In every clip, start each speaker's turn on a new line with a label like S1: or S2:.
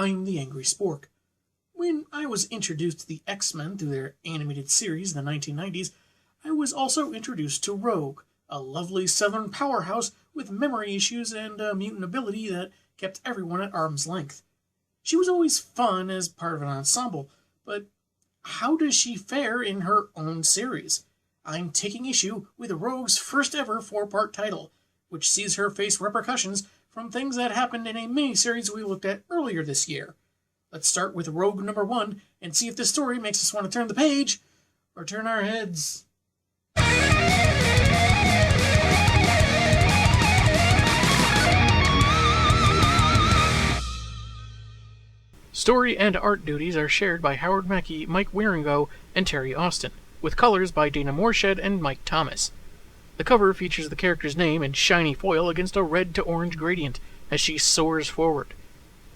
S1: I'm the Angry Spork. When I was introduced to the X-Men through their animated series in the 1990s, I was also introduced to Rogue, a lovely southern powerhouse with memory issues and a mutant ability that kept everyone at arm's length. She was always fun as part of an ensemble, but how does she fare in her own series? I'm taking issue with Rogue's first ever 4-part title, which sees her face repercussions from things that happened in a miniseries we looked at earlier this year. Let's start with Rogue number 1 and see if this story makes us want to turn the page or turn our heads. Story and art duties are shared by Howard Mackey, Mike Wieringo, and Terry Austin, with colors by Dana Morshed and Mike Thomas. The cover features the character's name in shiny foil against a red to orange gradient as she soars forward.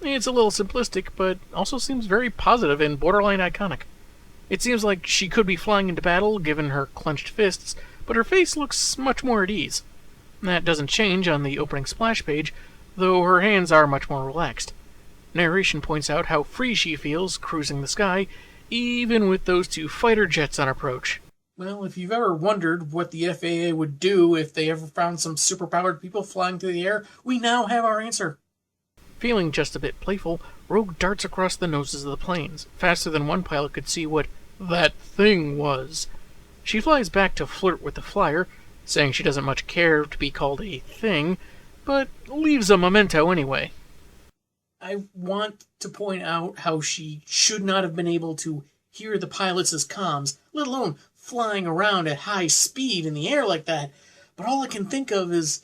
S1: It's a little simplistic, but also seems very positive and borderline iconic. It seems like she could be flying into battle, given her clenched fists, but her face looks much more at ease. That doesn't change on the opening splash page, though her hands are much more relaxed. Narration points out how free she feels cruising the sky, even with those 2 fighter jets on approach. Well, if you've ever wondered what the FAA would do if they ever found some superpowered people flying through the air, we now have our answer. Feeling just a bit playful, Rogue darts across the noses of the planes, faster than one pilot could see what that thing was. She flies back to flirt with the flyer, saying she doesn't much care to be called a thing, but leaves a memento anyway. I want to point out how she should not have been able to hear the pilots' comms, let alone flying around at high speed in the air like that, but all I can think of is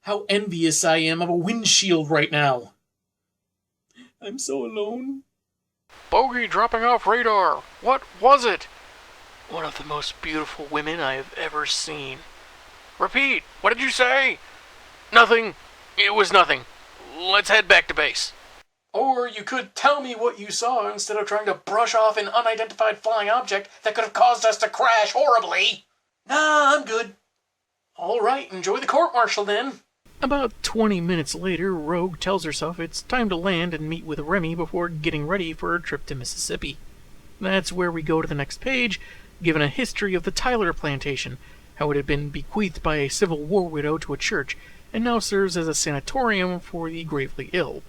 S1: how envious I am of a windshield right now. I'm so alone. Bogey dropping off radar. What was it? One of the most beautiful women I have ever seen. Repeat, what did you say? Nothing. It was nothing. Let's head back to base. Or you could tell me what you saw instead of trying to brush off an unidentified flying object that could have caused us to crash horribly. Nah, I'm good. All right, enjoy the court-martial then. About 20 minutes later, Rogue tells herself it's time to land and meet with Remy before getting ready for her trip to Mississippi. That's where we go to the next page, given a history of the Tyler plantation, how it had been bequeathed by a Civil War widow to a church, and now serves as a sanatorium for the gravely ill.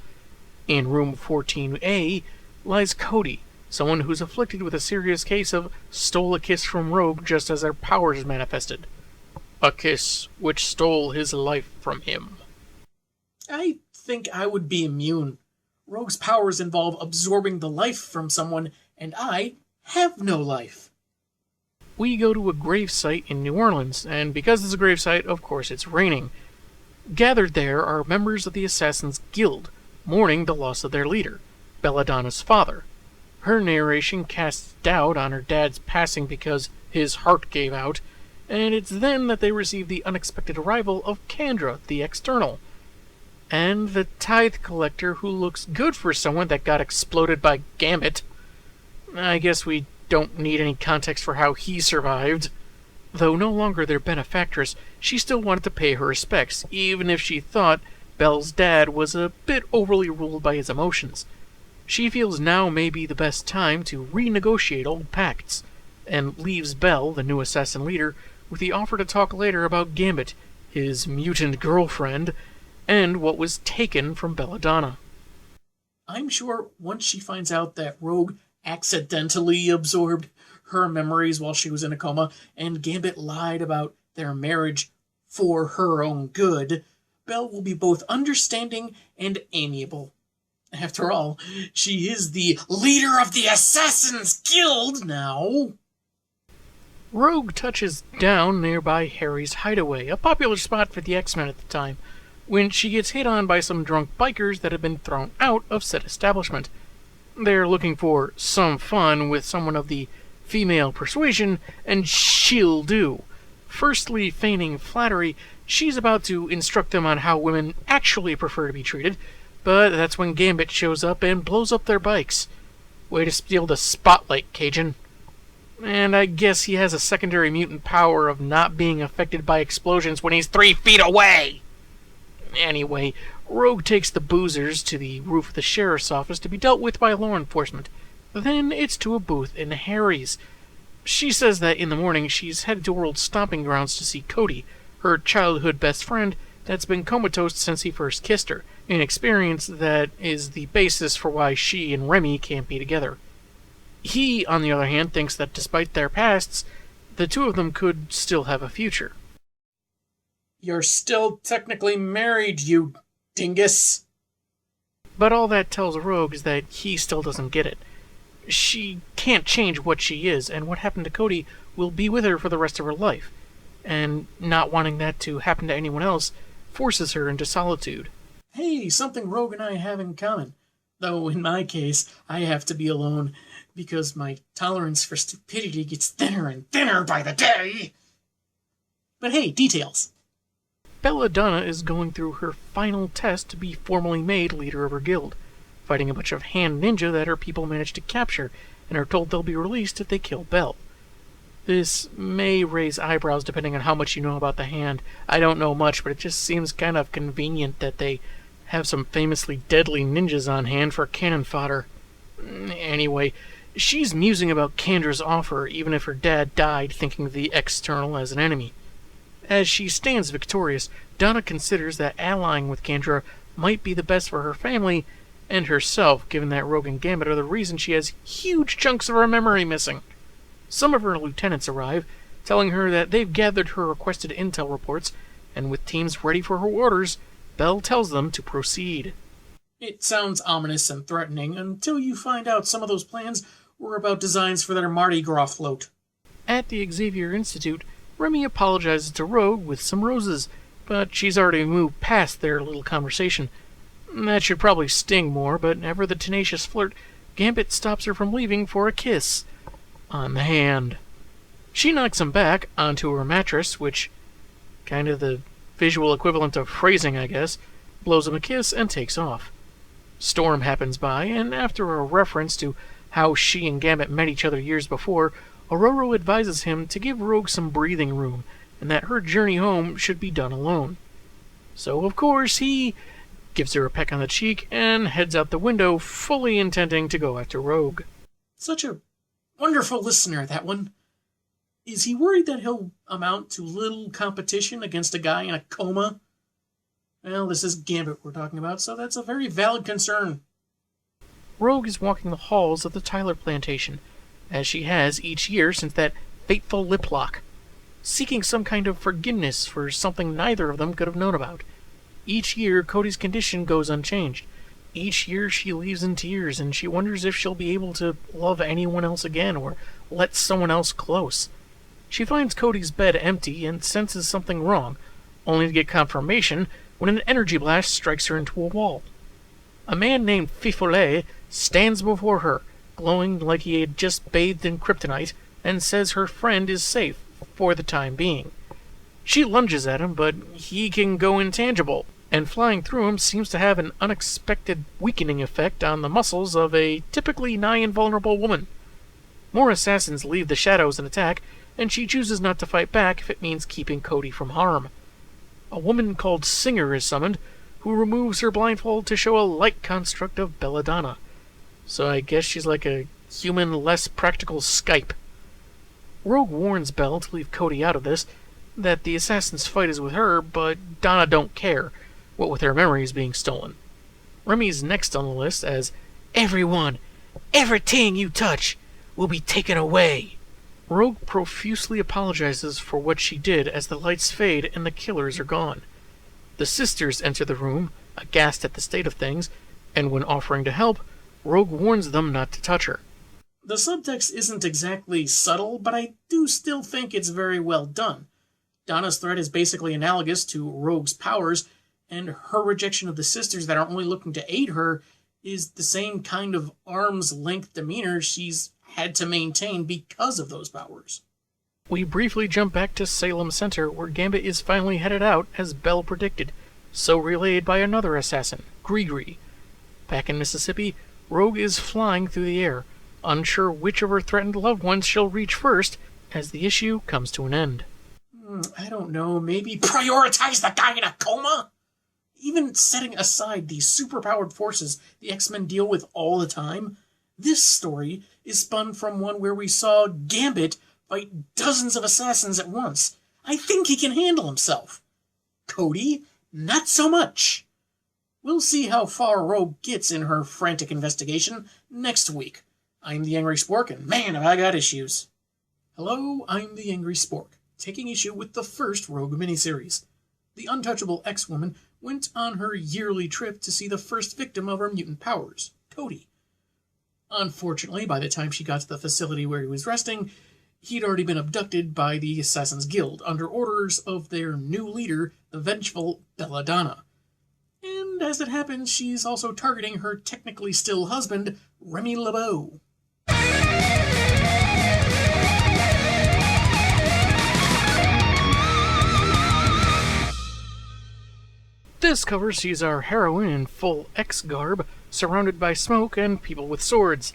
S1: In room 14A lies Cody, someone who's afflicted with a serious case of stole a kiss from Rogue just as their powers manifested. A kiss which stole his life from him. I think I would be immune. Rogue's powers involve absorbing the life from someone, and I have no life. We go to a gravesite in New Orleans, and because it's a gravesite, of course it's raining. Gathered there are members of the Assassin's Guild, mourning the loss of their leader, Bella Donna's father. Her narration casts doubt on her dad's passing because his heart gave out, and it's then that they receive the unexpected arrival of Kandra, the External, and the tithe collector who looks good for someone that got exploded by Gambit. I guess we don't need any context for how he survived. Though no longer their benefactress, she still wanted to pay her respects, even if she thought Belle's dad was a bit overly ruled by his emotions. She feels now may be the best time to renegotiate old pacts, and leaves Belle, the new assassin leader, with the offer to talk later about Gambit, his mutant girlfriend, and what was taken from Bella Donna. I'm sure once she finds out that Rogue accidentally absorbed her memories while she was in a coma, and Gambit lied about their marriage for her own good, Belle will be both understanding and amiable. After all, she is the leader of the Assassin's Guild now. Rogue touches down nearby Harry's hideaway, a popular spot for the X-Men at the time, when she gets hit on by some drunk bikers that have been thrown out of said establishment. They're looking for some fun with someone of the female persuasion, and she'll do. Firstly, feigning flattery, she's about to instruct them on how women actually prefer to be treated, but that's when Gambit shows up and blows up their bikes. Way to steal the spotlight, Cajun. And I guess he has a secondary mutant power of not being affected by explosions when he's 3 feet away. Anyway, Rogue takes the boozers to the roof of the sheriff's office to be dealt with by law enforcement. Then it's to a booth in Harry's. She says that in the morning she's headed to World's Stomping Grounds to see Cody, her childhood best friend that's been comatose since he first kissed her, an experience that is the basis for why she and Remy can't be together. He, on the other hand, thinks that despite their pasts, the two of them could still have a future.
S2: You're still technically married, you dingus.
S1: But all that tells Rogue is that he still doesn't get it. She can't change what she is, and what happened to Cody will be with her for the rest of her life. And not wanting that to happen to anyone else forces her into solitude.
S2: Hey, something Rogue and I have in common. Though in my case, I have to be alone because my tolerance for stupidity gets thinner and thinner by the day. But hey, details.
S1: Bella Donna is going through her final test to be formally made leader of her guild, fighting a bunch of hand ninja that her people managed to capture and are told they'll be released if they kill Belle. This may raise eyebrows depending on how much you know about the hand. I don't know much, but it just seems kind of convenient that they have some famously deadly ninjas on hand for cannon fodder. Anyway, she's musing about Kandra's offer even if her dad died thinking of the external as an enemy. As she stands victorious, Donna considers that allying with Kandra might be the best for her family and herself, given that Rogue and Gambit are the reason she has huge chunks of her memory missing. Some of her lieutenants arrive, telling her that they've gathered her requested intel reports, and with teams ready for her orders, Belle tells them to proceed.
S2: It sounds ominous and threatening until you find out some of those plans were about designs for their Mardi Gras float.
S1: At the Xavier Institute, Remy apologizes to Rogue with some roses, but she's already moved past their little conversation. That should probably sting more, but ever the tenacious flirt, Gambit stops her from leaving for a kiss. On the hand. She knocks him back onto her mattress, which, kind of the visual equivalent of phrasing, I guess, blows him a kiss and takes off. Storm happens by, and after a reference to how she and Gambit met each other years before, Aurora advises him to give Rogue some breathing room, and that her journey home should be done alone. So, of course, he gives her a peck on the cheek and heads out the window, fully intending to go after Rogue.
S2: Such a wonderful listener, that one. Is he worried that he'll amount to little competition against a guy in a coma? Well, this is Gambit we're talking about, so that's a very valid concern.
S1: Rogue is walking the halls of the Tyler plantation, as she has each year since that fateful lip lock, seeking some kind of forgiveness for something neither of them could have known about. Each year, Cody's condition goes unchanged. Each year she leaves in tears, and she wonders if she'll be able to love anyone else again or let someone else close. She finds Cody's bed empty and senses something wrong, only to get confirmation when an energy blast strikes her into a wall. A man named Fifolet stands before her, glowing like he had just bathed in kryptonite, and says her friend is safe, for the time being. She lunges at him, but he can go intangible, and flying through him seems to have an unexpected weakening effect on the muscles of a typically nigh invulnerable woman. More assassins leave the shadows and attack, and she chooses not to fight back if it means keeping Cody from harm. A woman called Singer is summoned, who removes her blindfold to show a light construct of Bella Donna. So I guess she's like a human, less practical Skype. Rogue warns Belle to leave Cody out of this, that the assassin's fight is with her, but Donna don't care, what with her memories being stolen. Remy's next on the list as, "Everyone, everything you touch, will be taken away." Rogue profusely apologizes for what she did as the lights fade and the killers are gone. The sisters enter the room, aghast at the state of things, and when offering to help, Rogue warns them not to touch her.
S2: The subtext isn't exactly subtle, but I do still think it's very well done. Donna's threat is basically analogous to Rogue's powers, and her rejection of the sisters that are only looking to aid her is the same kind of arm's-length demeanor she's had to maintain because of those powers.
S1: We briefly jump back to Salem Center, where Gambit is finally headed out, as Belle predicted, so relayed by another assassin, Grigri. Back in Mississippi, Rogue is flying through the air, unsure which of her threatened loved ones she'll reach first, as the issue comes to an end.
S2: I don't know, maybe prioritize the guy in a coma? Even setting aside the superpowered forces the X-Men deal with all the time, this story is spun from one where we saw Gambit fight dozens of assassins at once. I think he can handle himself. Cody, not so much. We'll see how far Rogue gets in her frantic investigation next week. I'm the Angry Spork, and man, have I got issues. Hello, I'm the Angry Spork, taking issue with the first Rogue miniseries. The untouchable X-Woman went on her yearly trip to see the first victim of her mutant powers, Cody. Unfortunately, by the time she got to the facility where he was resting, he'd already been abducted by the Assassin's Guild under orders of their new leader, the vengeful Bella Donna. And as it happens, she's also targeting her technically still husband, Remy LeBeau.
S1: This cover sees our heroine in full X garb, surrounded by smoke and people with swords.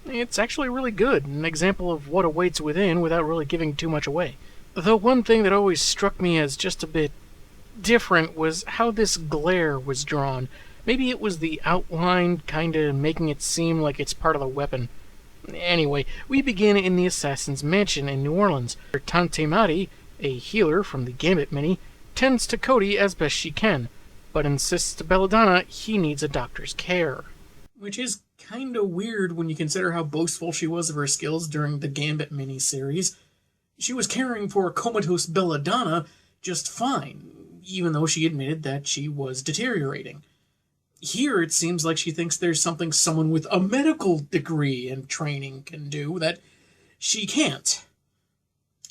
S1: It's actually really good, an example of what awaits within without really giving too much away. Though one thing that always struck me as just a bit different was how this glare was drawn. Maybe it was the outline kinda making it seem like it's part of the weapon. Anyway, we begin in the assassin's mansion in New Orleans, where Tante Madi, a healer from the Gambit mini, tends to Cody as best she can, but insists to Belladonna he needs a doctor's care.
S2: Which is kinda weird when you consider how boastful she was of her skills during the Gambit miniseries. She was caring for comatose Belladonna just fine, even though she admitted that she was deteriorating. Here it seems like she thinks there's something someone with a medical degree and training can do that she can't.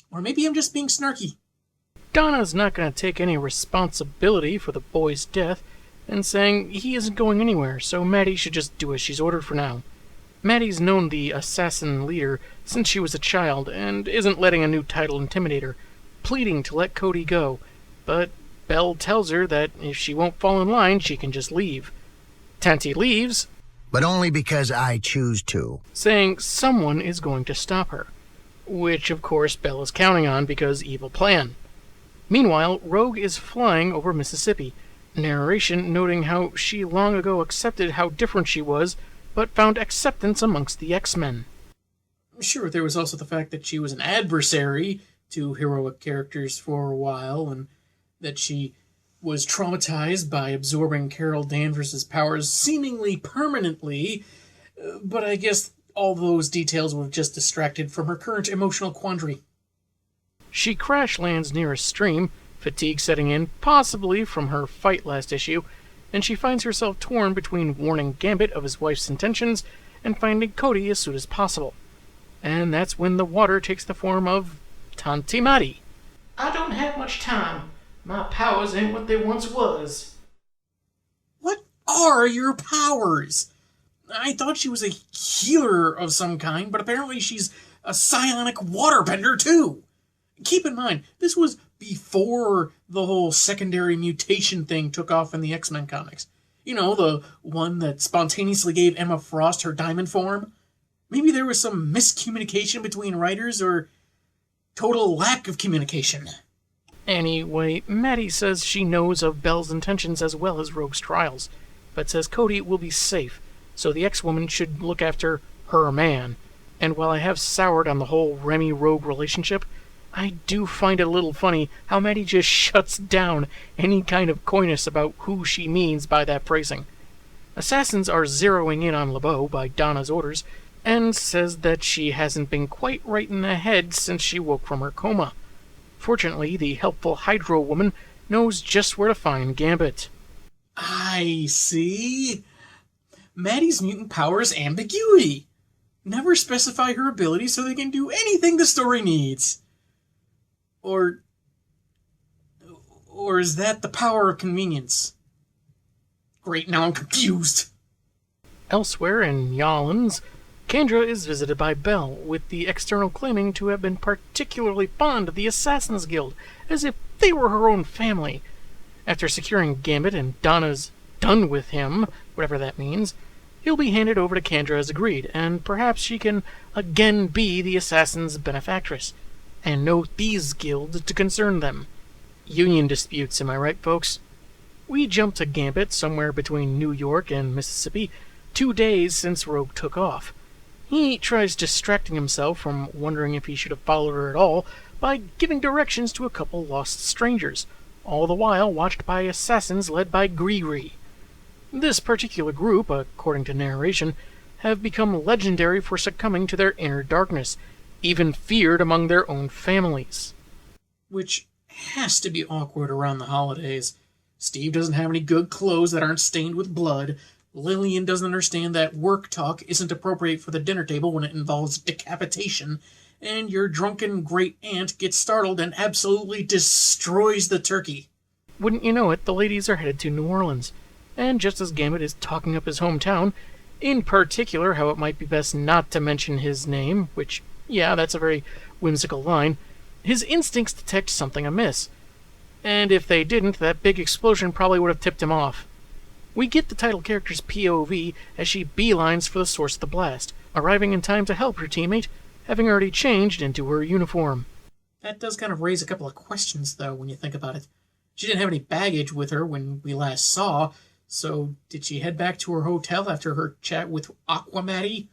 S2: Or maybe I'm just being snarky.
S1: Donna's not going to take any responsibility for the boy's death, and saying he isn't going anywhere, so Maddie should just do as she's ordered for now. Maddie's known the assassin leader since she was a child, and isn't letting a new title intimidate her, pleading to let Cody go, but Belle tells her that if she won't fall in line, she can just leave. Tante leaves,
S3: but only because I choose to,
S1: saying someone is going to stop her, which of course Belle is counting on because evil plan. Meanwhile, Rogue is flying over Mississippi, narration noting how she long ago accepted how different she was, but found acceptance amongst the X-Men.
S2: Sure, there was also the fact that she was an adversary to heroic characters for a while, and that she was traumatized by absorbing Carol Danvers' powers seemingly permanently, but I guess all those details were just distracted from her current emotional quandary.
S1: She crash lands near a stream, fatigue setting in, possibly from her fight last issue, and she finds herself torn between warning Gambit of his wife's intentions and finding Cody as soon as possible. And that's when the water takes the form of Tante Madi. I don't have much time. My powers ain't what they once was.
S2: What are your powers? I thought she was a healer of some kind, but apparently she's a psionic waterbender too. Keep in mind, this was before the whole secondary mutation thing took off in the X-Men comics. You know, the one that spontaneously gave Emma Frost her diamond form. Maybe there was some miscommunication between writers or total lack of communication.
S1: Anyway, Maddie says she knows of Belle's intentions as well as Rogue's trials, but says Cody will be safe, so the X-Woman should look after her man. And while I have soured on the whole Remy-Rogue relationship, I do find it a little funny how Maddie just shuts down any kind of coyness about who she means by that phrasing. Assassins are zeroing in on LeBeau by Donna's orders, and says that she hasn't been quite right in the head since she woke from her coma. Fortunately, the helpful Hydro Woman knows just where to find Gambit.
S2: I see. Maddie's mutant power is ambiguity. Never specify her abilities so they can do anything the story needs. Or is that the power of convenience? Great, now I'm confused.
S1: Elsewhere in Yawlins, Kendra is visited by Belle, with the external claiming to have been particularly fond of the Assassin's Guild, as if they were her own family. After securing Gambit and Donna's done with him, whatever that means, he'll be handed over to Kendra as agreed, and perhaps she can again be the Assassin's benefactress, and no thieves' guild to concern them. Union disputes, am I right, folks? We jump to Gambit somewhere between New York and Mississippi, 2 days since Rogue took off. He tries distracting himself from wondering if he should have followed her at all by giving directions to a couple lost strangers, all the while watched by assassins led by Gree. This particular group, according to narration, have become legendary for succumbing to their inner darkness, even feared among their own families.
S2: Which has to be awkward around the holidays. Steve doesn't have any good clothes that aren't stained with blood. Lillian doesn't understand that work talk isn't appropriate for the dinner table when it involves decapitation. And your drunken great-aunt gets startled and absolutely destroys the turkey.
S1: Wouldn't you know it, the ladies are headed to New Orleans. And just as Gambit is talking up his hometown, in particular how it might be best not to mention his name, which, yeah, that's a very whimsical line, his instincts detect something amiss. And if they didn't, that big explosion probably would have tipped him off. We get the title character's POV as she beelines for the source of the blast, arriving in time to help her teammate, having already changed into her uniform.
S2: That does kind of raise a couple of questions, though, when you think about it. She didn't have any baggage with her when we last saw, so did she head back to her hotel after her chat with Aquamatty?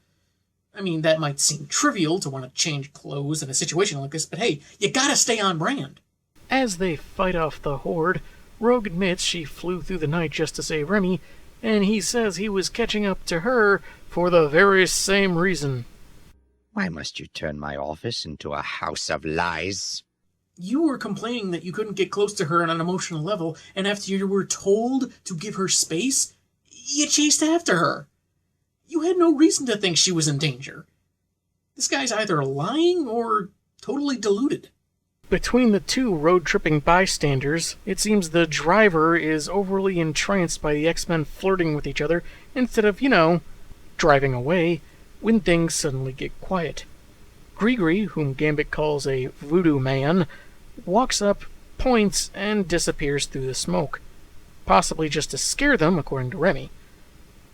S2: I mean, that might seem trivial to want to change clothes in a situation like this, but hey, you gotta stay on brand.
S1: As they fight off the horde, Rogue admits she flew through the night just to save Remy, and he says he was catching up to her for the very same reason.
S4: Why must you turn my office into a house of lies?
S2: You were complaining that you couldn't get close to her on an emotional level, and after you were told to give her space, you chased after her. You had no reason to think she was in danger. This guy's either lying or totally deluded.
S1: Between the two road-tripping bystanders, it seems the driver is overly entranced by the X-Men flirting with each other instead of, driving away when things suddenly get quiet. Gree, whom Gambit calls a voodoo man, walks up, points, and disappears through the smoke. Possibly just to scare them, according to Remy.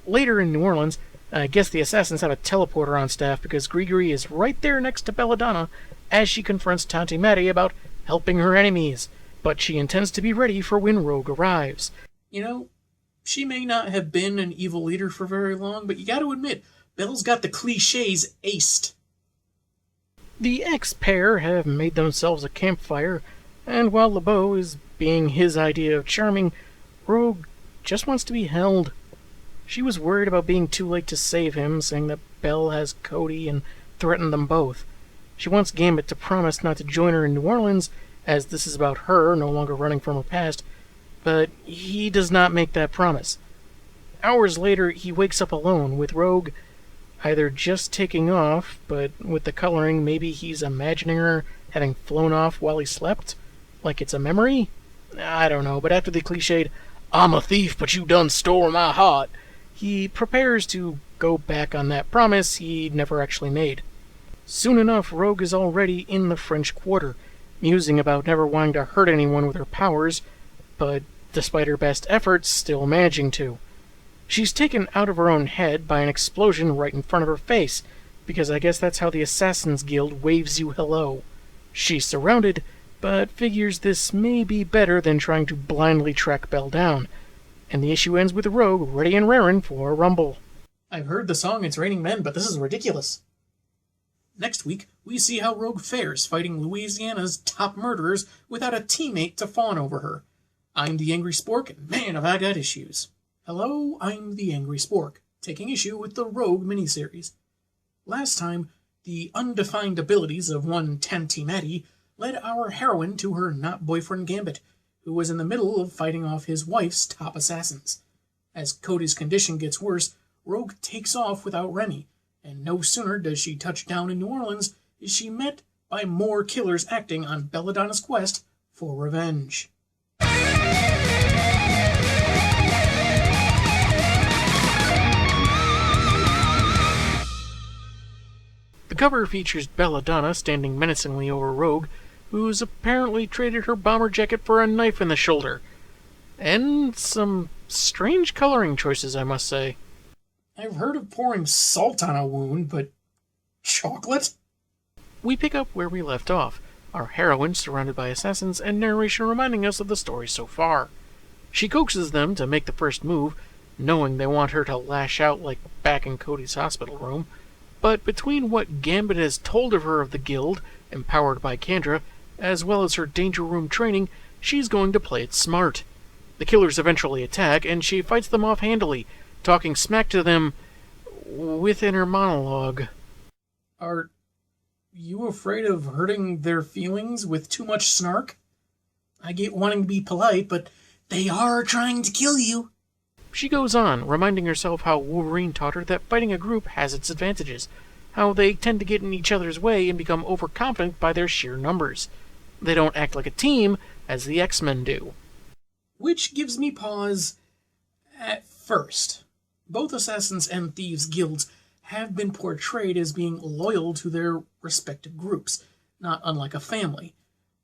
S1: Later in New Orleans, I guess the assassins have a teleporter on staff because Gree is right there next to Bella Donna as she confronts Tanti Maddie about helping her enemies, but she intends to be ready for when Rogue arrives.
S2: She may not have been an evil leader for very long, but you gotta admit, Belle's got the cliches aced.
S1: The X-pair have made themselves a campfire, and while LeBeau is being his idea of charming, Rogue just wants to be held. She was worried about being too late to save him, saying that Belle has Cody and threatened them both. She wants Gambit to promise not to join her in New Orleans, as this is about her no longer running from her past, but he does not make that promise. Hours later, he wakes up alone, with Rogue either just taking off, but with the coloring maybe he's imagining her having flown off while he slept, like it's a memory? I don't know, but after the cliched, "I'm a thief, but you done stole my heart," he prepares to go back on that promise he never actually made. Soon enough, Rogue is already in the French Quarter, musing about never wanting to hurt anyone with her powers, but despite her best efforts, still managing to. She's taken out of her own head by an explosion right in front of her face, because I guess that's how the Assassin's Guild waves you hello. She's surrounded, but figures this may be better than trying to blindly track Belle down, and the issue ends with Rogue ready and raring for a rumble.
S2: I've heard the song It's Raining Men, but this is ridiculous. Next week, we see how Rogue fares fighting Louisiana's top murderers without a teammate to fawn over her. I'm the Angry Spork, and man, have I got issues. Hello, I'm the Angry Spork, taking issue with the Rogue miniseries. Last time, the undefined abilities of one Tanti Maddie led our heroine to her not-boyfriend Gambit, who was in the middle of fighting off his wife's top assassins. As Cody's condition gets worse, Rogue takes off without Remy, and no sooner does she touch down in New Orleans is she met by more killers acting on Bella Donna's quest for revenge.
S1: The cover features Bella Donna standing menacingly over Rogue, who's apparently traded her bomber jacket for a knife in the shoulder. And some strange coloring choices, I must say.
S2: I've heard of pouring salt on a wound, but chocolate?
S1: We pick up where we left off, our heroine surrounded by assassins and narration reminding us of the story so far. She coaxes them to make the first move, knowing they want her to lash out like back in Cody's hospital room. But between what Gambit has told of her of the Guild, empowered by Kandra, as well as her danger room training, she's going to play it smart. The killers eventually attack, and she fights them off handily, talking smack to them within her monologue.
S2: Are you afraid of hurting their feelings with too much snark? I get wanting to be polite, but they are trying to kill you.
S1: She goes on, reminding herself how Wolverine taught her that fighting a group has its advantages, how they tend to get in each other's way and become overconfident by their sheer numbers. They don't act like a team, as the X-Men do.
S2: Which gives me pause at first. Both Assassins and Thieves guilds have been portrayed as being loyal to their respective groups, not unlike a family.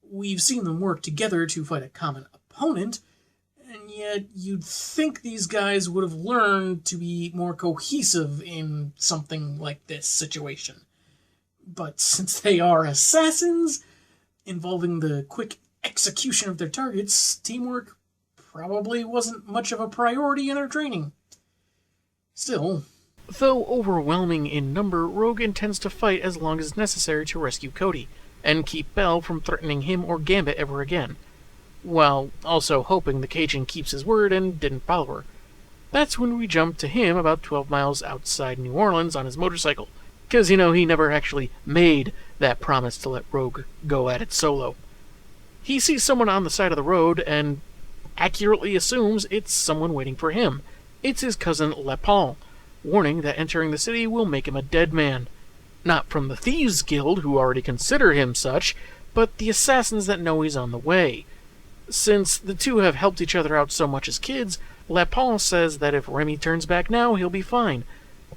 S2: We've seen them work together to fight a common opponent, and yet you'd think these guys would have learned to be more cohesive in something like this situation. But since they are assassins, involving the quick execution of their targets, teamwork probably wasn't much of a priority in their training. Still,
S1: though overwhelming in number, Rogue intends to fight as long as necessary to rescue Cody, and keep Belle from threatening him or Gambit ever again, while also hoping the Cajun keeps his word and didn't follow her. That's when we jump to him about 12 miles outside New Orleans on his motorcycle, because, he never actually made that promise to let Rogue go at it solo. He sees someone on the side of the road and accurately assumes it's someone waiting for him. It's his cousin Lepon, warning that entering the city will make him a dead man. Not from the Thieves Guild, who already consider him such, but the assassins that know he's on the way. Since the two have helped each other out so much as kids, Lepon says that if Remy turns back now, he'll be fine.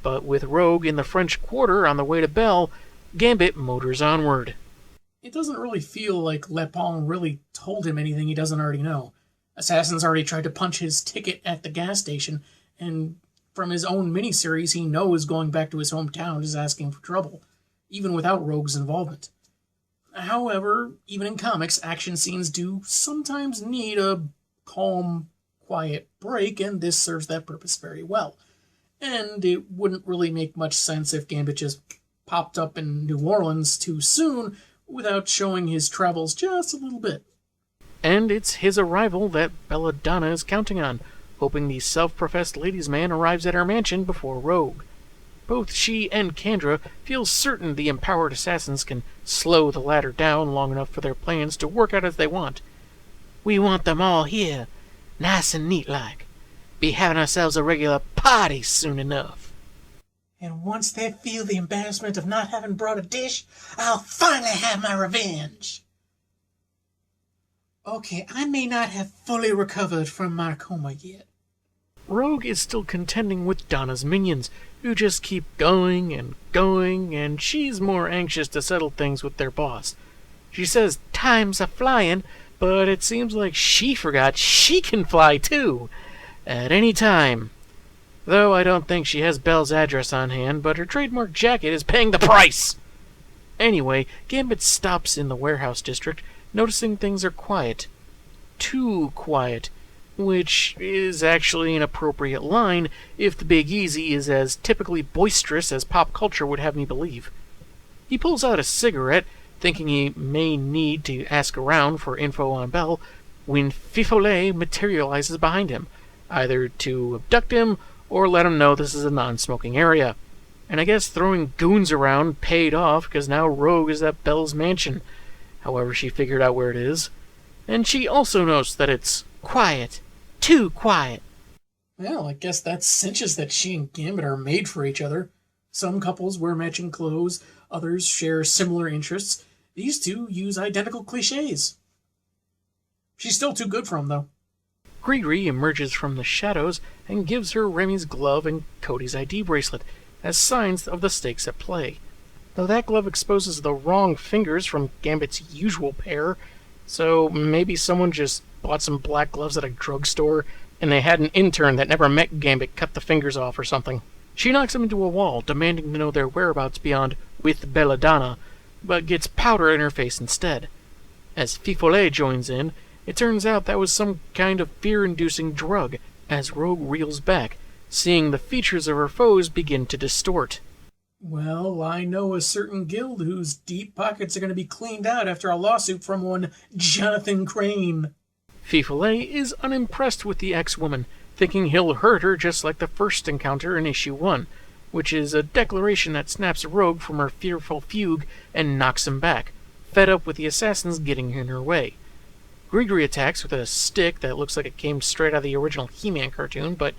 S1: But with Rogue in the French Quarter on the way to Belle, Gambit motors onward.
S2: It doesn't really feel like Lepon really told him anything he doesn't already know. Assassin's already tried to punch his ticket at the gas station, and from his own miniseries, he knows going back to his hometown is asking for trouble, even without Rogue's involvement. However, even in comics, action scenes do sometimes need a calm, quiet break, and this serves that purpose very well. And it wouldn't really make much sense if Gambit just popped up in New Orleans too soon without showing his travels just a little bit.
S1: And it's his arrival that Bella Donna is counting on, hoping the self-professed ladies' man arrives at her mansion before Rogue. Both she and Kandra feel certain the empowered assassins can slow the latter down long enough for their plans to work out as they want. We want them all here, nice and neat-like. Be having ourselves a regular party soon enough.
S2: And once they feel the embarrassment of not having brought a dish, I'll finally have my revenge. Okay, I may not have fully recovered from my coma yet.
S1: Rogue is still contending with Donna's minions, who just keep going, and she's more anxious to settle things with their boss. She says time's a-flying, but it seems like she forgot she can fly too, at any time. Though I don't think she has Belle's address on hand, but her trademark jacket is paying the price! Anyway, Gambit stops in the warehouse district, noticing things are quiet. Too quiet. Which is actually an appropriate line if the Big Easy is as typically boisterous as pop culture would have me believe. He pulls out a cigarette, thinking he may need to ask around for info on Belle, when Fifolet materializes behind him, either to abduct him or let him know this is a non-smoking area. And I guess throwing goons around paid off, because now Rogue is at Belle's mansion, however she figured out where it is. And she also knows that it's quiet. Too quiet.
S2: Well, I guess that cinches that she and Gambit are made for each other. Some couples wear matching clothes, others share similar interests. These two use identical cliches. She's still too good for him, though.
S1: Grigri emerges from the shadows and gives her Remy's glove and Cody's ID bracelet as signs of the stakes at play. Though that glove exposes the wrong fingers from Gambit's usual pair, so maybe someone just bought some black gloves at a drugstore, and they had an intern that never met Gambit cut the fingers off or something. She knocks him into a wall, demanding to know their whereabouts beyond with Bella Donna, but gets powder in her face instead. As Fifolet joins in, It turns out that was some kind of fear-inducing drug, as Rogue reels back, seeing the features of her foes begin to distort.
S2: Well, I know a certain guild whose deep pockets are going to be cleaned out after a lawsuit from one Jonathan Crane.
S1: Fifale is unimpressed with the ex-woman, thinking he'll hurt her just like the first encounter in Issue 1, which is a declaration that snaps Rogue from her fearful fugue and knocks him back, fed up with the assassins getting in her way. Grigri attacks with a stick that looks like it came straight out of the original He-Man cartoon, but,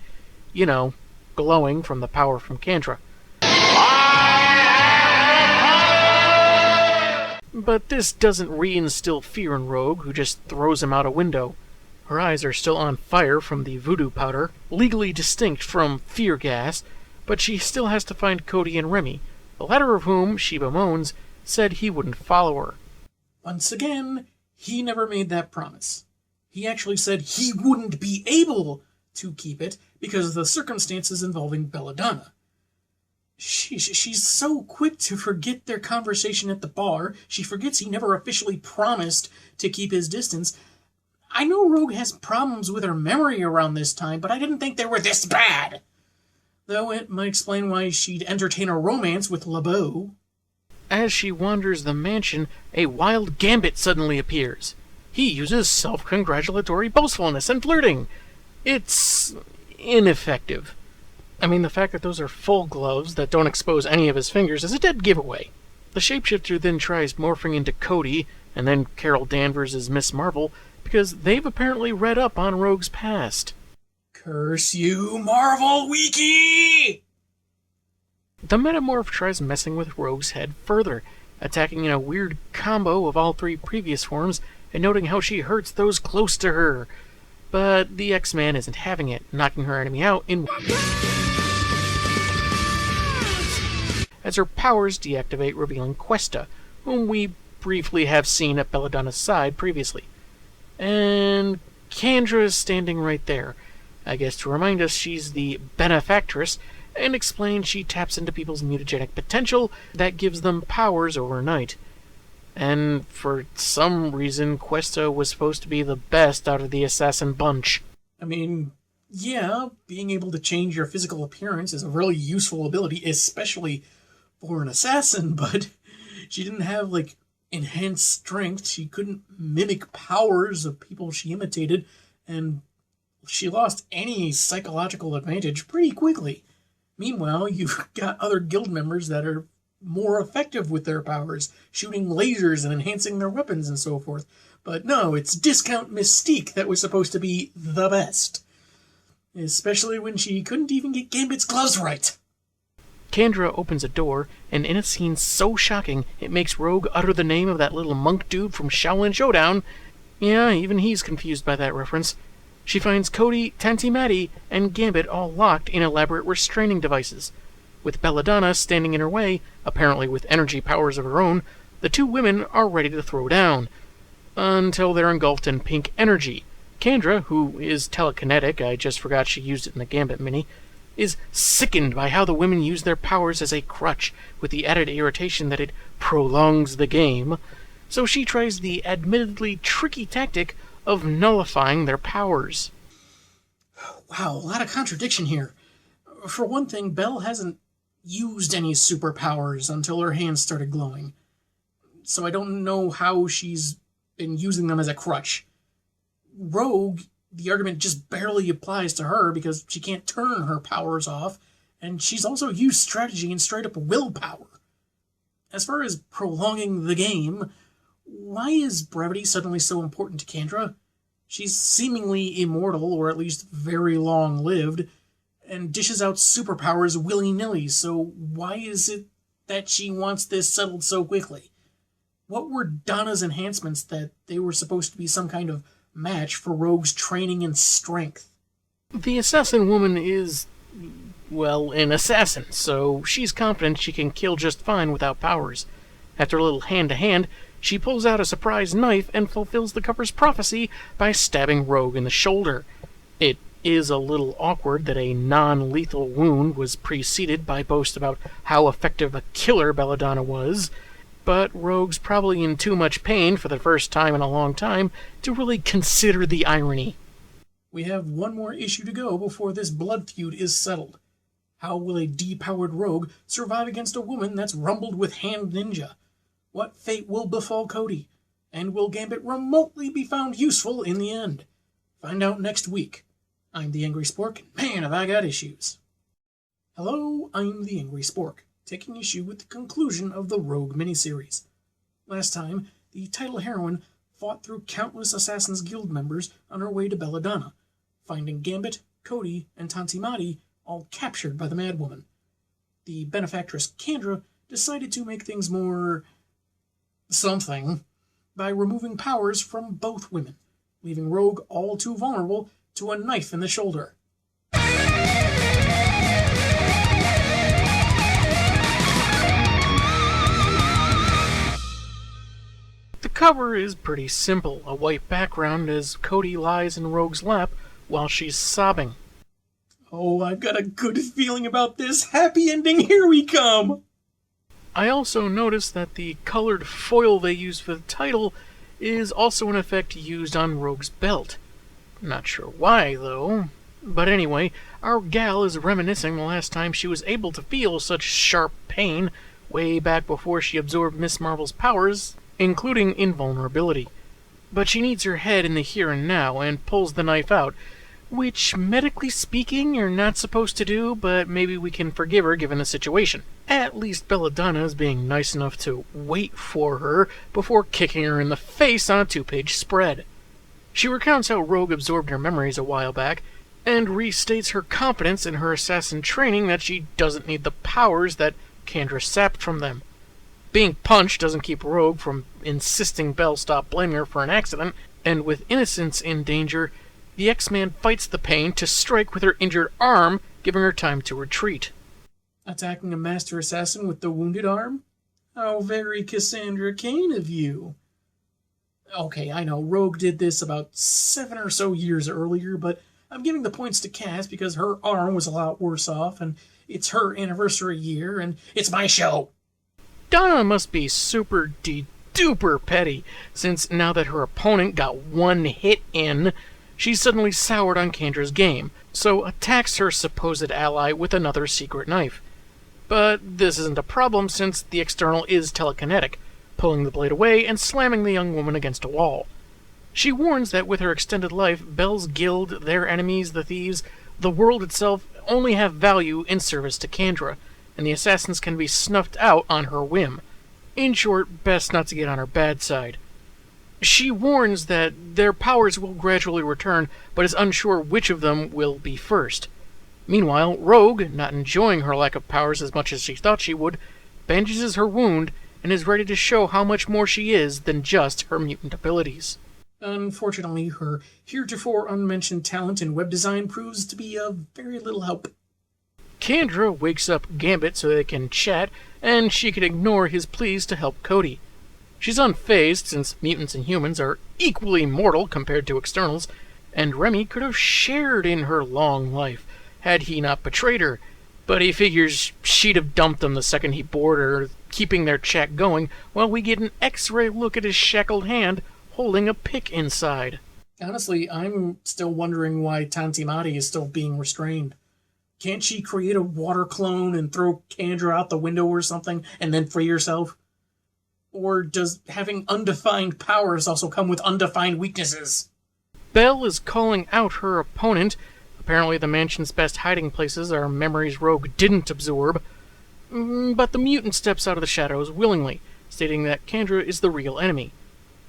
S1: you know, glowing from the power from Kandra. But this doesn't reinstill fear in Rogue, who just throws him out a window. Her eyes are still on fire from the voodoo powder, legally distinct from fear gas, but she still has to find Cody and Remy, the latter of whom, she bemoans, said he wouldn't follow her.
S2: Once again, he never made that promise. He actually said he wouldn't be able to keep it because of the circumstances involving Bella Donna. She's so quick to forget their conversation at the bar, she forgets he never officially promised to keep his distance. I know Rogue has problems with her memory around this time, but I didn't think they were this bad. Though it might explain why she'd entertain a romance with LeBeau.
S1: As she wanders the mansion, a wild Gambit suddenly appears. He uses self-congratulatory boastfulness and flirting. It's ineffective. I mean, the fact that those are full gloves that don't expose any of his fingers is a dead giveaway. The shapeshifter then tries morphing into Cody, and then Carol Danvers as Miss Marvel, because they've apparently read up on Rogue's past.
S2: Curse you, Marvel Wiki!
S1: The Metamorph tries messing with Rogue's head further, attacking in a weird combo of all three previous forms, and noting how she hurts those close to her. But the X-Man isn't having it, knocking her enemy out in as her powers deactivate, revealing Questa, whom we briefly have seen at Bella Donna's side previously. And Kandra is standing right there, I guess to remind us she's the benefactress, and explain she taps into people's mutagenic potential that gives them powers overnight. And for some reason, Questa was supposed to be the best out of the assassin bunch.
S2: I mean, yeah, being able to change your physical appearance is a really useful ability, especially for an assassin, but she didn't have, enhanced strength. She couldn't mimic powers of people she imitated, and she lost any psychological advantage pretty quickly. Meanwhile, you've got other guild members that are more effective with their powers, shooting lasers and enhancing their weapons and so forth. But no, it's Discount Mystique that was supposed to be the best. Especially when she couldn't even get Gambit's gloves right.
S1: Kandra opens a door, and in a scene so shocking it makes Rogue utter the name of that little monk dude from Shaolin Showdown. Yeah, even he's confused by that reference. She finds Cody, Tanty Matty, and Gambit all locked in elaborate restraining devices. With Bella Donna standing in her way, apparently with energy powers of her own, the two women are ready to throw down. Until they're engulfed in pink energy. Kandra, who is telekinetic, I just forgot she used it in the Gambit mini, is sickened by how the women use their powers as a crutch, with the added irritation that it prolongs the game. So she tries the admittedly tricky tactic of nullifying their powers.
S2: Wow, a lot of contradiction here. For one thing, Belle hasn't used any superpowers until her hands started glowing. So I don't know how she's been using them as a crutch. Rogue, the argument just barely applies to her because she can't turn her powers off, and she's also used strategy and straight-up willpower. As far as prolonging the game, why is brevity suddenly so important to Kandra? She's seemingly immortal, or at least very long-lived, and dishes out superpowers willy-nilly, so why is it that she wants this settled so quickly? What were Donna's enhancements that they were supposed to be some kind of match for Rogue's training and strength?
S1: The assassin woman is, well, an assassin, so she's confident she can kill just fine without powers. After a little hand-to-hand, she pulls out a surprise knife and fulfills the cover's prophecy by stabbing Rogue in the shoulder. It is a little awkward that a non-lethal wound was preceded by boast about how effective a killer Bella Donna was, but Rogue's probably in too much pain for the first time in a long time to really consider the irony.
S2: We have one more issue to go before this blood feud is settled. How will a depowered rogue survive against a woman that's rumbled with hand ninja? What fate will befall Cody? And will Gambit remotely be found useful in the end? Find out next week. I'm the Angry Spork, and man, have I got issues. Hello, I'm the Angry Spork, taking issue with the conclusion of the Rogue miniseries. Last time, the title heroine fought through countless Assassin's Guild members on her way to Bella Donna, finding Gambit, Cody, and Tantimati all captured by the Madwoman. The benefactress Kendra decided to make things more something by removing powers from both women, leaving Rogue all too vulnerable to a knife in the shoulder.
S1: The cover is pretty simple, a white background as Cody lies in Rogue's lap while she's sobbing.
S2: Oh, I've got a good feeling about this. Happy ending, here we come!
S1: I also noticed that the colored foil they used for the title is also in effect used on Rogue's belt. Not sure why, though. But anyway, our gal is reminiscing the last time she was able to feel such sharp pain, way back before she absorbed Miss Marvel's powers, including invulnerability. But she needs her head in the here and now and pulls the knife out, which, medically speaking, you're not supposed to do, but maybe we can forgive her given the situation. At least Bella Donna is being nice enough to wait for her before kicking her in the face on a 2-page spread. She recounts how Rogue absorbed her memories a while back, and restates her confidence in her assassin training that she doesn't need the powers that Kendra sapped from them. Being punched doesn't keep Rogue from insisting Belle stop blaming her for an accident, and with innocence in danger, the X-Man fights the pain to strike with her injured arm, giving her time to retreat.
S2: Attacking a master assassin with the wounded arm? How very Cassandra Cain of you. Okay, I know, Rogue did this about 7 or so years earlier, but I'm giving the points to Cass because her arm was a lot worse off, and it's her anniversary year, and it's my show.
S1: Donna must be super duper petty, since now that her opponent got one hit in, she's suddenly soured on Kendra's game, so attacks her supposed ally with another secret knife. But this isn't a problem since the external is telekinetic, pulling the blade away and slamming the young woman against a wall. She warns that with her extended life, Belle's guild, their enemies, the thieves, the world itself only have value in service to Kendra, and the assassins can be snuffed out on her whim. In short, best not to get on her bad side. She warns that their powers will gradually return, but is unsure which of them will be first. Meanwhile, Rogue, not enjoying her lack of powers as much as she thought she would, bandages her wound and is ready to show how much more she is than just her mutant abilities.
S2: Unfortunately, her heretofore unmentioned talent in web design proves to be of very little help.
S1: Kendra wakes up Gambit so they can chat, and she can ignore his pleas to help Cody. She's unfazed since mutants and humans are equally mortal compared to externals, and Remy could have shared in her long life had he not betrayed her, but he figures she'd have dumped him the second he bored her, keeping their chat going while we get an X-ray look at his shackled hand holding a pick inside.
S2: Honestly, I'm still wondering why Tantimati is still being restrained. Can't she create a water clone and throw Kendra out the window or something and then free herself? Or does having undefined powers also come with undefined weaknesses?
S1: Belle is calling out her opponent. Apparently the mansion's best hiding places are memories Rogue didn't absorb. But the mutant steps out of the shadows willingly, stating that Kendra is the real enemy.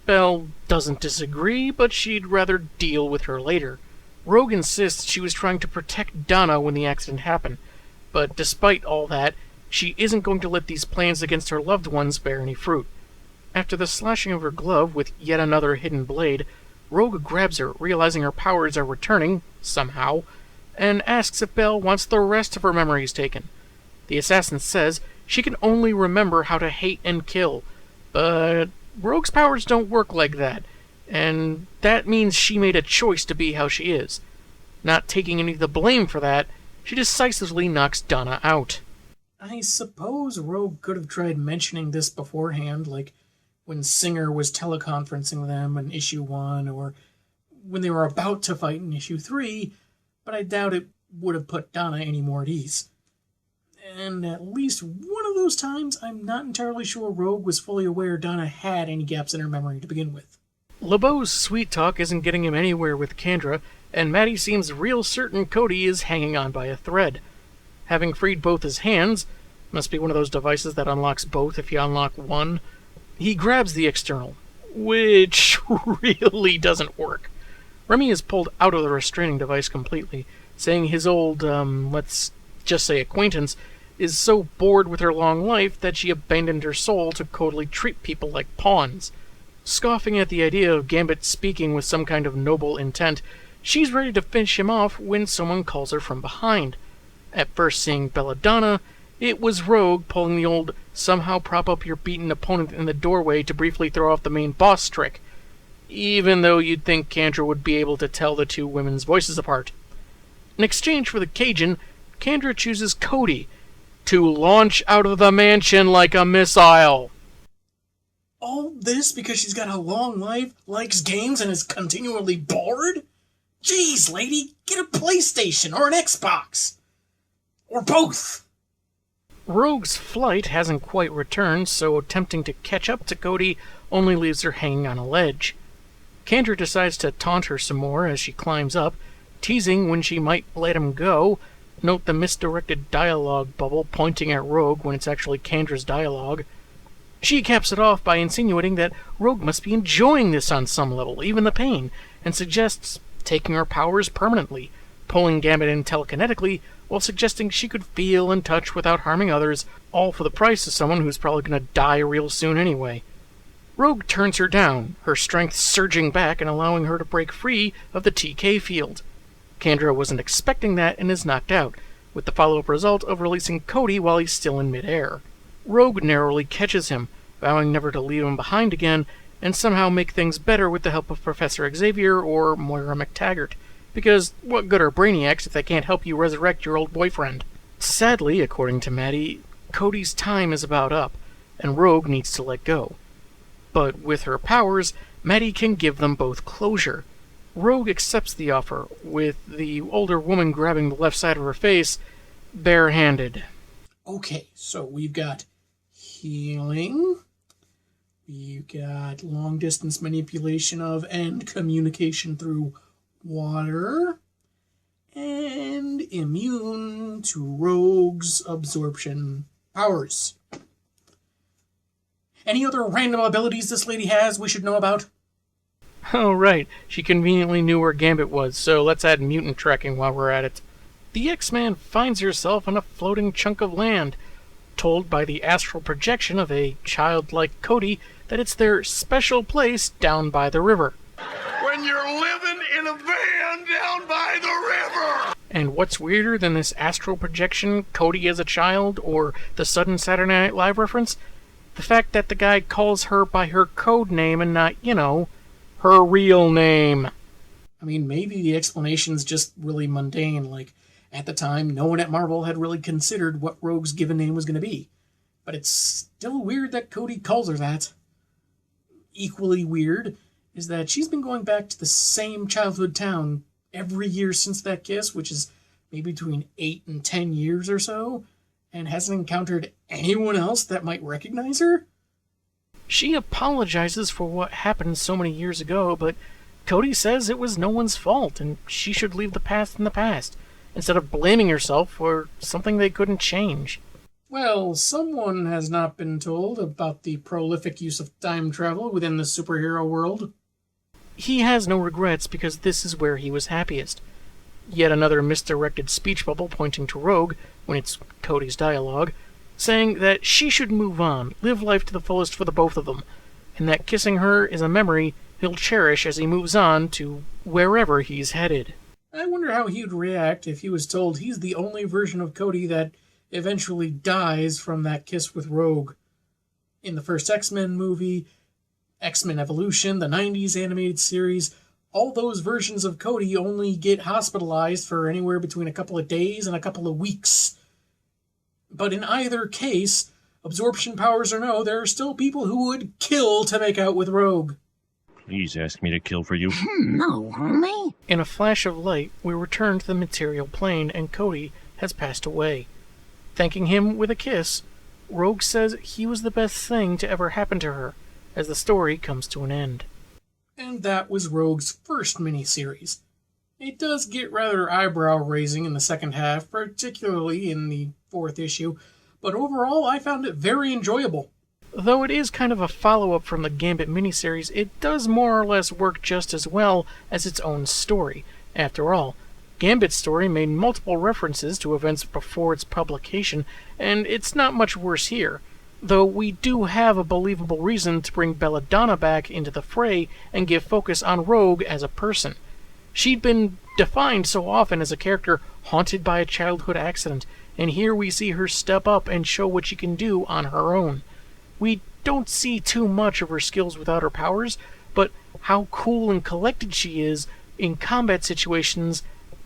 S1: Belle doesn't disagree, but she'd rather deal with her later. Rogue insists she was trying to protect Donna when the accident happened, but despite all that, she isn't going to let these plans against her loved ones bear any fruit. After the slashing of her glove with yet another hidden blade, Rogue grabs her, realizing her powers are returning, somehow, and asks if Belle wants the rest of her memories taken. The assassin says she can only remember how to hate and kill, but Rogue's powers don't work like that, and that means she made a choice to be how she is. Not taking any of the blame for that, she decisively knocks Donna out.
S2: I suppose Rogue could have tried mentioning this beforehand, like when Singer was teleconferencing them in issue 1, or when they were about to fight in issue 3, but I doubt it would have put Donna any more at ease. And at least one of those times, I'm not entirely sure Rogue was fully aware Donna had any gaps in her memory to begin with.
S1: LeBeau's sweet talk isn't getting him anywhere with Kendra, and Maddie seems real certain Cody is hanging on by a thread. Having freed both his hands, must be one of those devices that unlocks both if you unlock one, he grabs the external, which really doesn't work. Remy is pulled out of the restraining device completely, saying his old, let's just say acquaintance, is so bored with her long life that she abandoned her soul to coldly treat people like pawns. Scoffing at the idea of Gambit speaking with some kind of noble intent, she's ready to finish him off when someone calls her from behind. At first seeing Bella Donna, it was Rogue pulling the old somehow prop up your beaten opponent in the doorway to briefly throw off the main boss trick, even though you'd think Kendra would be able to tell the two women's voices apart. In exchange for the Cajun, Kendra chooses Cody to launch out of the mansion like a missile.
S2: All this because she's got a long life, likes games, and is continually bored? Jeez, lady, get a PlayStation or an Xbox. Or both.
S1: Rogue's flight hasn't quite returned, so attempting to catch up to Cody only leaves her hanging on a ledge. Kendra decides to taunt her some more as she climbs up, teasing when she might let him go. Note the misdirected dialogue bubble pointing at Rogue when it's actually Kendra's dialogue. She caps it off by insinuating that Rogue must be enjoying this on some level, even the pain, and suggests taking her powers permanently, pulling Gambit in telekinetically, while suggesting she could feel and touch without harming others, all for the price of someone who's probably going to die real soon anyway. Rogue turns her down, her strength surging back and allowing her to break free of the TK field. Kendra wasn't expecting that and is knocked out, with the follow-up result of releasing Cody while he's still in midair. Rogue narrowly catches him, vowing never to leave him behind again, and somehow make things better with the help of Professor Xavier or Moira McTaggart, because what good are brainiacs if they can't help you resurrect your old boyfriend? Sadly, according to Maddie, Cody's time is about up, and Rogue needs to let go. But with her powers, Maddie can give them both closure. Rogue accepts the offer, with the older woman grabbing the left side of her face, barehanded.
S2: Okay, so we've got healing, we've got long-distance manipulation of and communication through water, and immune to Rogue's absorption powers. Any other random abilities this lady has we should know about?
S1: Oh, right. She conveniently knew where Gambit was, so let's add mutant tracking while we're at it. The X-Man finds herself on a floating chunk of land, told by the astral projection of a childlike Cody that it's their special place down by the river.
S5: When you're living in a van down by the river!
S1: And what's weirder than this astral projection, Cody as a child, or the sudden Saturday Night Live reference? The fact that the guy calls her by her code name and not, her real name.
S2: I mean, maybe the explanation's just really mundane, like, at the time, no one at Marvel had really considered what Rogue's given name was going to be. But it's still weird that Cody calls her that. Equally weird is that she's been going back to the same childhood town every year since that kiss, which is maybe between 8 and 10 years or so, and hasn't encountered anyone else that might recognize her?
S1: She apologizes for what happened so many years ago, but Cody says it was no one's fault and she should leave the past in the past, instead of blaming herself for something they couldn't change.
S2: Well, someone has not been told about the prolific use of time travel within the superhero world.
S1: He has no regrets because this is where he was happiest. Yet another misdirected speech bubble pointing to Rogue, when it's Cody's dialogue, saying that she should move on, live life to the fullest for the both of them, and that kissing her is a memory he'll cherish as he moves on to wherever he's headed.
S2: I wonder how he'd react if he was told he's the only version of Cody that eventually dies from that kiss with Rogue. In the first X-Men movie, X-Men Evolution, the 90s animated series, all those versions of Cody only get hospitalized for anywhere between a couple of days and a couple of weeks. But in either case, absorption powers or no, there are still people who would kill to make out with Rogue.
S6: Please ask me to kill for you.
S3: No, homie.
S1: In a flash of light, we return to the material plane and Cody has passed away. Thanking him with a kiss, Rogue says he was the best thing to ever happen to her, as the story comes to an end.
S2: And that was Rogue's first miniseries. It does get rather eyebrow-raising in the second half, particularly in the fourth issue, but overall I found it very enjoyable.
S1: Though it is kind of a follow-up from the Gambit miniseries, it does more or less work just as well as its own story. After all, Gambit's story made multiple references to events before its publication, and it's not much worse here, though we do have a believable reason to bring Bella Donna back into the fray and give focus on Rogue as a person. She'd been defined so often as a character haunted by a childhood accident, and here we see her step up and show what she can do on her own. We don't see too much of her skills without her powers, but how cool and collected she is in combat situations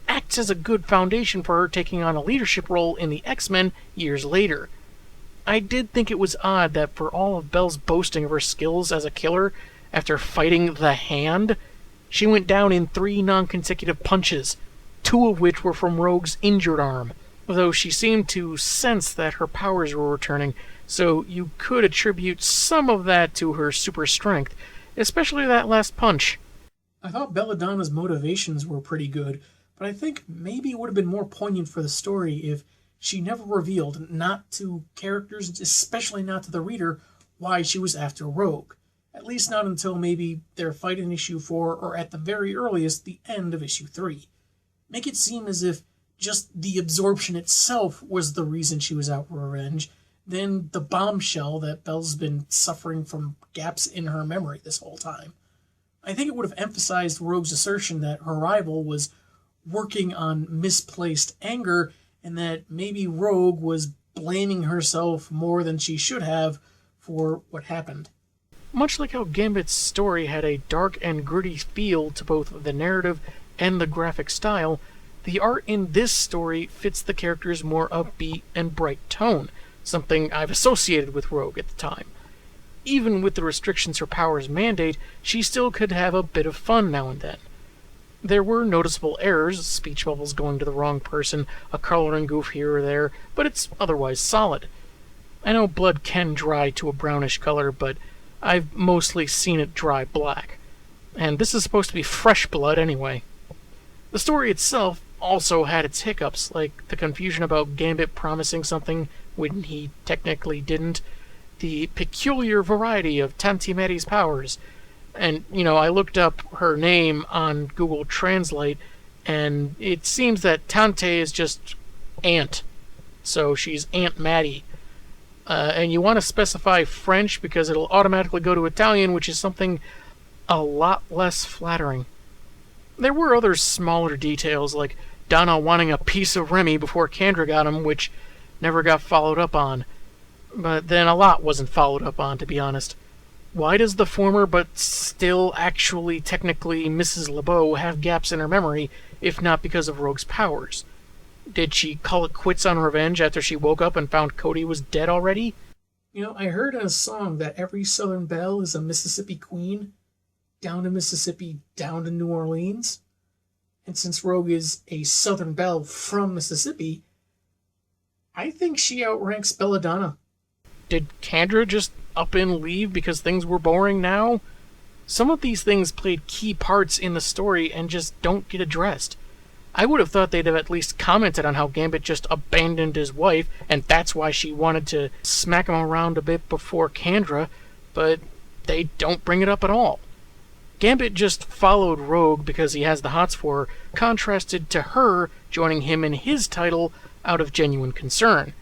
S1: acts as a good foundation for her taking on a leadership role in the X-Men years later. I did think it was odd that for all of Belle's boasting of her skills as a killer, after fighting the Hand, she went down in 3 non-consecutive punches, 2 of which were from Rogue's injured arm, though she seemed to sense that her powers were returning, so you could attribute some of that to her super strength, especially that last punch.
S2: I thought Bella Donna's motivations were pretty good, but I think maybe it would have been more poignant for the story if she never revealed, not to characters, especially not to the reader, why she was after Rogue. At least not until maybe their fight in issue 4, or at the very earliest, the end of issue 3. Make it seem as if just the absorption itself was the reason she was out for revenge, then the bombshell that Belle's been suffering from gaps in her memory this whole time. I think it would have emphasized Rogue's assertion that her rival was working on misplaced anger, and that maybe Rogue was blaming herself more than she should have for what happened.
S1: Much like how Gambit's story had a dark and gritty feel to both the narrative and the graphic style, the art in this story fits the character's more upbeat and bright tone, something I've associated with Rogue at the time. Even with the restrictions her powers mandate, she still could have a bit of fun now and then. There were noticeable errors, speech bubbles going to the wrong person, a coloring goof here or there, but it's otherwise solid. I know blood can dry to a brownish color, but I've mostly seen it dry black. And this is supposed to be fresh blood anyway. The story itself also had its hiccups, like the confusion about Gambit promising something when he technically didn't, the peculiar variety of Tante Maddie's powers, and, I looked up her name on Google Translate, and it seems that Tante is just aunt, so she's Aunt Maddie. And you want to specify French because it'll automatically go to Italian, which is something a lot less flattering. There were other smaller details, like Donna wanting a piece of Remy before Kandra got him, which never got followed up on. But then a lot wasn't followed up on, to be honest. Why does the former but still actually technically Mrs. LeBeau have gaps in her memory, if not because of Rogue's powers? Did she call it quits on revenge after she woke up and found Cody was dead already?
S2: I heard in a song that every Southern Belle is a Mississippi queen. Down to Mississippi, down to New Orleans. And since Rogue is a Southern Belle from Mississippi, I think she outranks Bella Donna.
S1: Did Kandra just up and leave because things were boring now? Some of these things played key parts in the story and just don't get addressed. I would have thought they'd have at least commented on how Gambit just abandoned his wife, and that's why she wanted to smack him around a bit before Kandra, but they don't bring it up at all. Gambit just followed Rogue because he has the hots for her, contrasted to her joining him in his title out of genuine concern.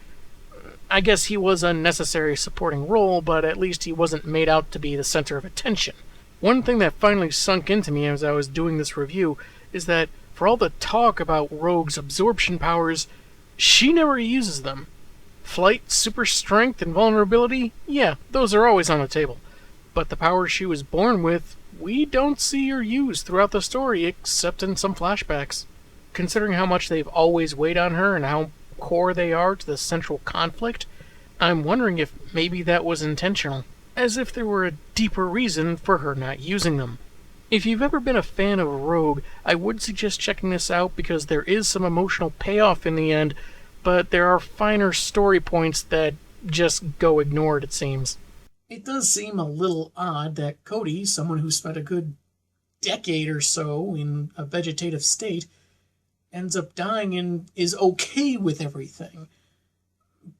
S1: I guess he was a necessary supporting role, but at least he wasn't made out to be the center of attention. One thing that finally sunk into me as I was doing this review is that for all the talk about Rogue's absorption powers, she never uses them. Flight, super strength, and vulnerability, yeah, those are always on the table. But the powers she was born with, we don't see her use throughout the story except in some flashbacks. Considering how much they've always weighed on her and how core they are to the central conflict, I'm wondering if maybe that was intentional, as if there were a deeper reason for her not using them. If you've ever been a fan of Rogue, I would suggest checking this out because there is some emotional payoff in the end, but there are finer story points that just go ignored, it seems.
S2: It does seem a little odd that Cody, someone who spent a good decade or so in a vegetative state, ends up dying and is okay with everything.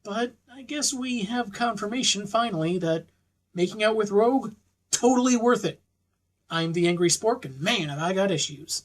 S2: But I guess we have confirmation, finally, that making out with Rogue, totally worth it. I'm the Angry Spork, and man, have I got issues.